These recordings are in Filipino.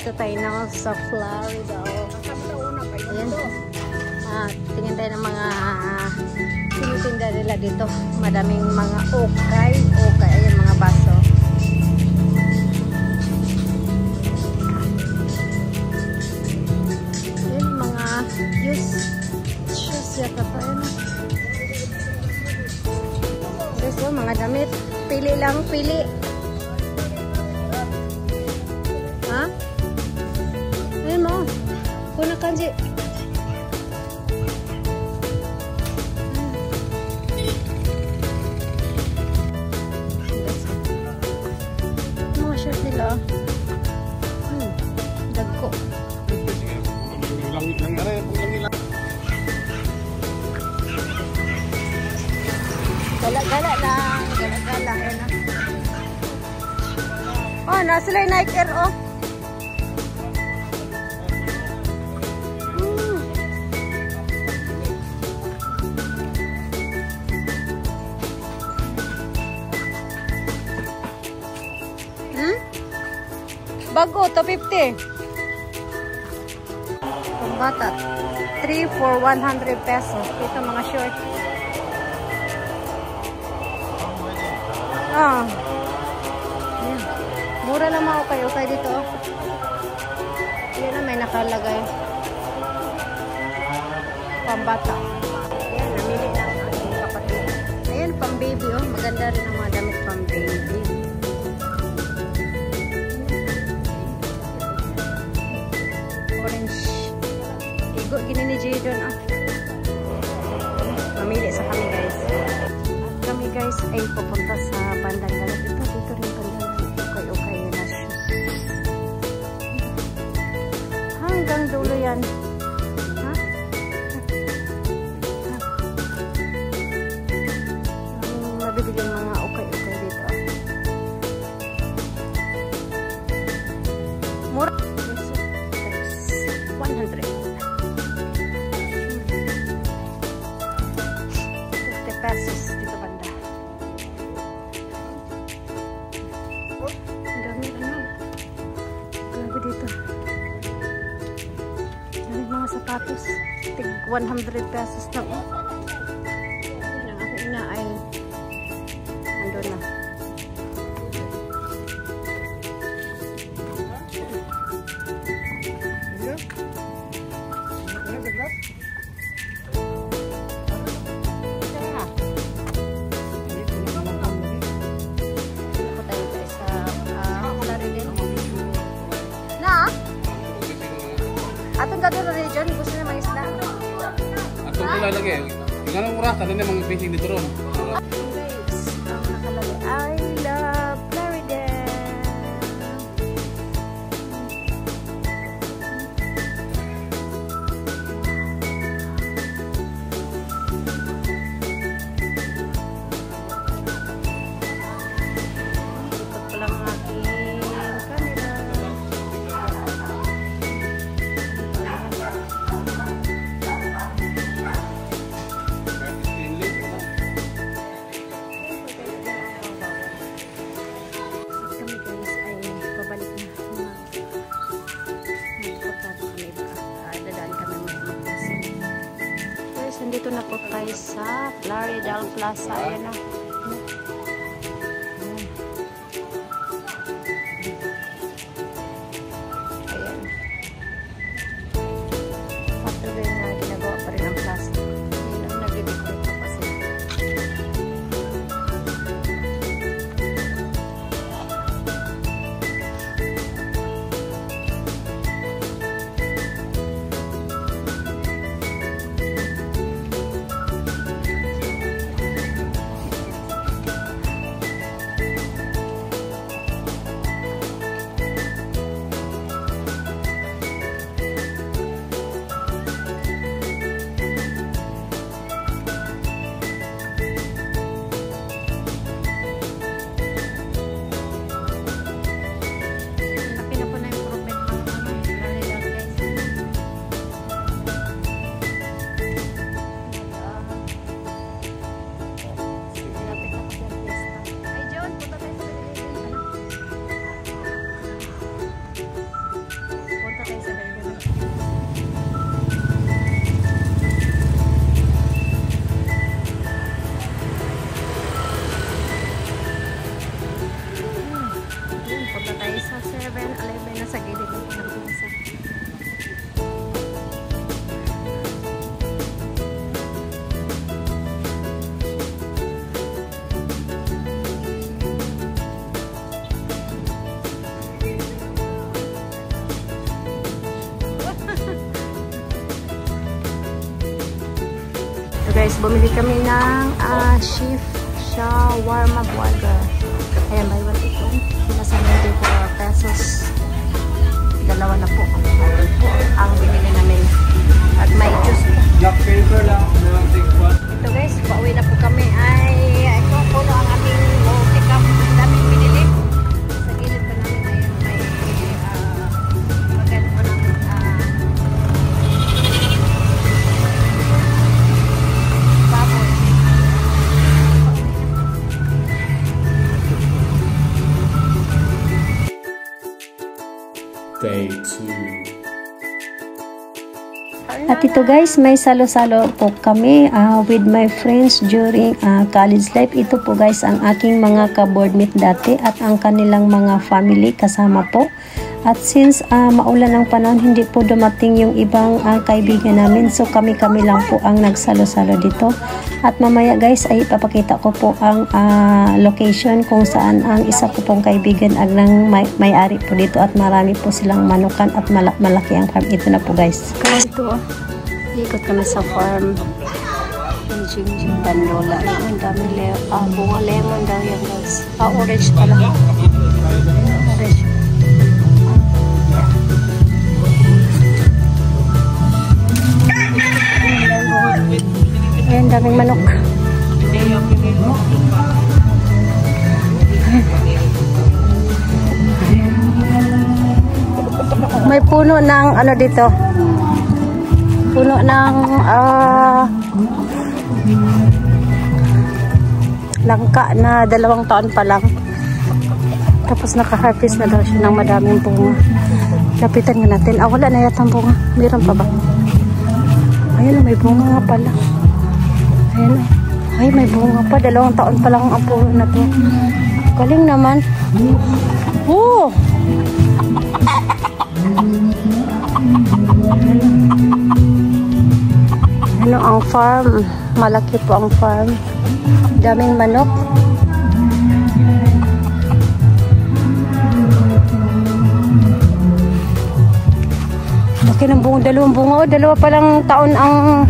Nandito tayo na sa Florida. Ayan. Tingin tayo ng mga tinitinda nila dito. Madaming mga okay. Ayan, mga baso. Ayan, mga shoes yata pa. Ayan. So, mga damit. Pili lang, pili. Ha? Ayan mo. Kuna kanji. Mga shirt nila. Dagko. Gala-gala lang. Gala-gala. Ayan na. Oh, nasa lang Nike Air, oh. Bago, to 50. Pambata. 3 for 100 pesos. Ito mga short. Ayan. Mura na mga okay dito. Yan na may nakalagay. Pambata. Ayan, namili na ang aking kapatid. Ayan, pang baby, oh. Maganda rin ang mga damit pang baby. Orange. Igo, ginini Jadon, ah. Mamili sa kami, guys. At kami, guys, ay pupunta sa bandang galat. Dito rin bandang okay na shoes. Hanggang dulo yan. Ha? Mabibili yung mga okay dito. Mura. 100. 50 pesos dito banda. Ang dami grabe dito. Dami mga sapatos. Tig 100 pesos lang. Yan ang aking ina ay ando na. Atong dati na region, gusto na mga isla. Atong pula lagi. Tingnan ang oras, ano na mga fishing dito ron. Guys, ang nakalagay, I love Florida. Ito pa lang aking camera. Nandito na po tayo sa Florida Plaza. Ayan na. Ayan. Patuloy na ginagawa pa rin ang plaza. Ayan ang nag-decorate pa pa sila. guys, bumili kami ng Chef Shawarma Burger. Ayan, buy one ito. Nasa 94 pesos. Dalawa na po. Ayan po ang binili namin. At may juice po. Black paper lang. Ito guys, pauwi na po kami. Ay, ito po ang aming pick-up. Daming binili. Sa gilid pa namin ayun, may maganda po ng baboy. Day 2. At ito guys, may salo-salo po kami with my friends during college life. Ito po guys ang aking mga ka-boardmate dati at ang kanilang mga family kasama po. At since maulan ng panahon, hindi po dumating yung ibang kaibigan namin. So kami-kami lang po ang nagsalo-salo dito. At mamaya guys ay ipapakita ko po ang location kung saan ang isa ko pong kaibigan ang may-ari po dito. At marami po silang manukan at malaki ang farm. Ito na po guys. Ito ikot kami sa farm. Yung Jingjing Bandola. Ang dami bunga lemon daw yan guys. Orange pala. Orange. Ayan, daming manok. May puno ng ano dito. Puno ng langka na 2 taon pa lang. Tapos naka-harvest na daw siya ng madaming bunga. Lapitan nga natin. Wala na yata ang bunga. Meron pa ba? Ayun, may bunga nga pala. Ayun. Ay, may bunga pa. 2 taon pa lang ang puno na to. Galing naman. Oh! Ano ang farm? Malaki po ang farm. Daming manok. Laki ng bunga. 2 bunga. 2 pa lang taon ang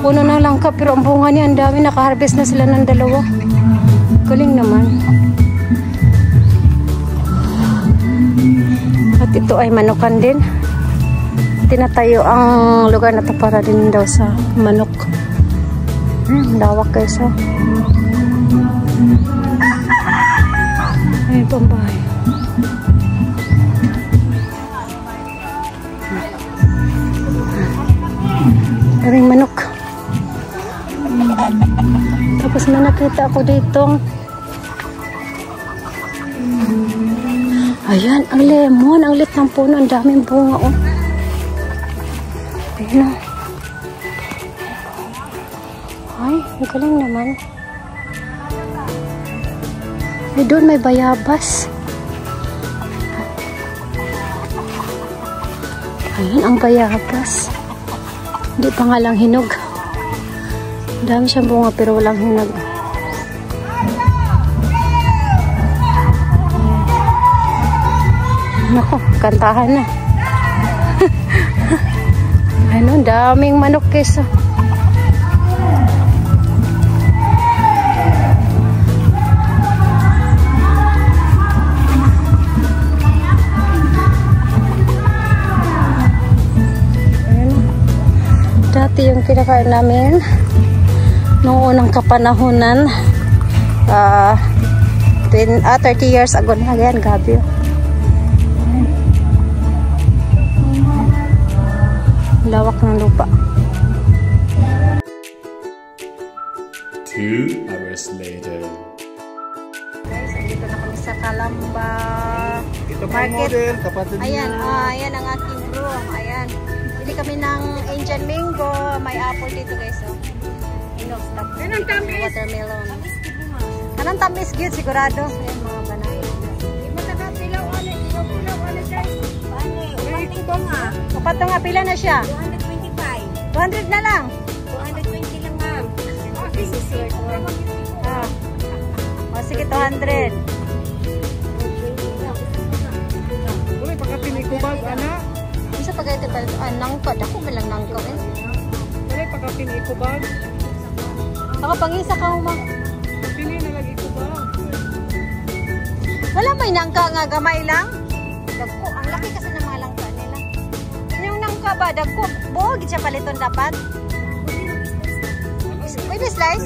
puno ng langka. Pero ang bunga niya, ang dami. Naka-harvest na sila ng 2. Galing naman. At ito ay manukan din. Tinatayo ang lugar na ito para din daw sa manok. Lawak guys ha. Ay, ito ang bahay. Daming manok. Tapos may nakita ako dito. Ayan, ang lemon. Ang lit ng puno. Ang daming bunga oh. Ayan. Ay, ang galing naman. Ay, doon may bayabas. Ayan, ang bayabas. Hindi pa nga lang hinog. Dami siyang bunga pero walang hinog. Nako, kantahan na. Ano, daming manok keso. Dati yung kinakain namin noong unang kapanahunan 30 years ago na yan, gabi. Lawak ng lupa. 2 hours later. Guys, dito na kami sa Calamba Ito po Market. model, kapatid Ayan, ayan ang aking bro. Ayan. Bili kami ng Indian mango. May apple dito guys. Oh. Inok-stop. Anong tamis? Watermelon. Anong tamis? Good, sigurado. Ayan, mga banana. Kapato nga, pila na siya? 225. 200 na lang? 220 lang ma'am. O sige, 200. Uy, pagkapin ikubag, anak. Isa pag ito pa, nangkod. Ako ba lang nangkod eh? Uy, pagkapin ikubag. Ako pangisa ka huma. Pili na lagi ko ba? Wala may nangka nga gamay lang. Dagko, ang laki kasi ng mga langka nila. Yung nangka ba, dagko, buhog siya paliton dapat. Pwede slice?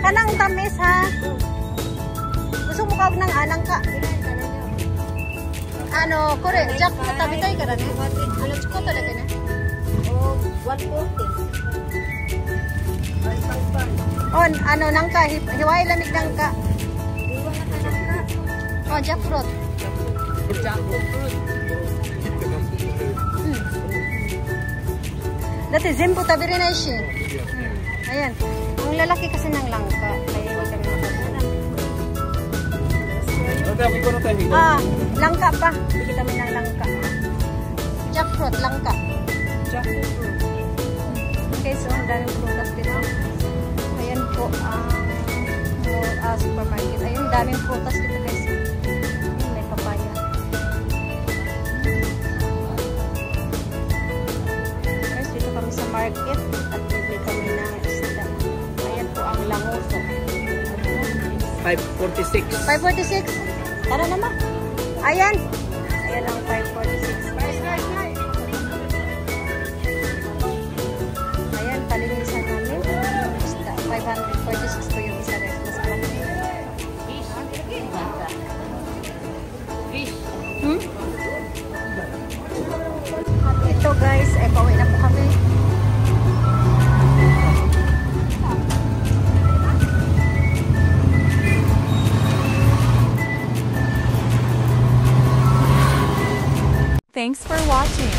Kanang tamis ha. Gusto mo kawag ng anang ka. Ano, kore, jack, tabi-tay ka rin eh. Ano, ko talaga na? Oh, 140. On, ano, nangka, hiwai lamig nangka. Oh, jackfruit. Dati, zimpo tabi rin na siya. Ayan. Ang lalaki kasi ng langka. Kaya hindi kami makakala. Ah, langka pa. Bili kami ng langka. Jackfruit, langka. Okay, so ang daming prutas dito. Ayan po ang supermarket. Ayun, daming prutas dito guys. Ayun, may papaya. Guys, dito kami sa market at bibili kami ng isda. Ayan po ang langoso. 546. 546. Tara naman. Ayan. Ayan ang 546. Ayan, palinisan namin. Isda. 546 po yung isa guys. Mas malaki. At ito guys, pauwi na po kami. Thanks for watching.